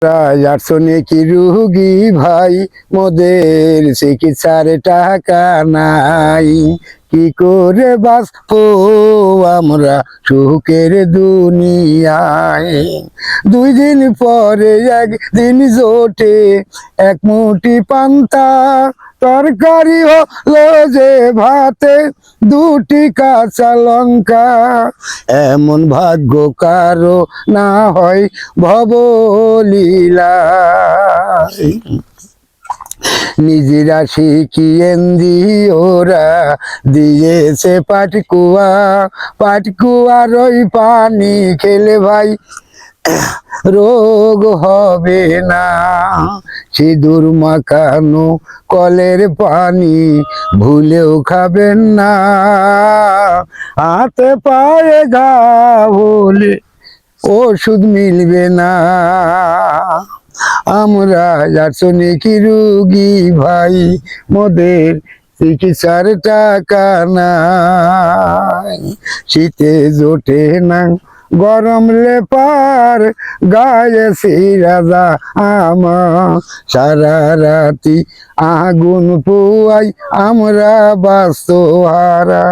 রাজনে কি রুগী ভাই, মোদের চিকিৎসার টাকা নাই। কি করে বাঁচবো আমরা সুখের দুনিয়ায়? 2 দিন পরে একদিন জোটে এক মুঠি পান্তা, তরকারি হলো যে ভাতে 2টি কাঁচা লঙ্কা। এমন ভাগ্য কারো না হয় ভবলীলা। নিজেরা শিখিয়েন ওরা দিয়েছে পাটকুয়ার ওই পানি খেলে ভাই রোগ হবে না। সিঁদুর মাখানো কলের পানি ভুলেও খাবেন না। হাতে পায়ে ঘা হলে ওষুধ মিলবে না। আমরা যাচ্ছি কি রুগী ভাই, মোদের চিকিৎসার টাকা নাই। শীতে জোটে না গরম লেপার গায়ে সিরাজা আমা, সারা রাতি আগুন পুয়াই আমরা বাস্তহারা।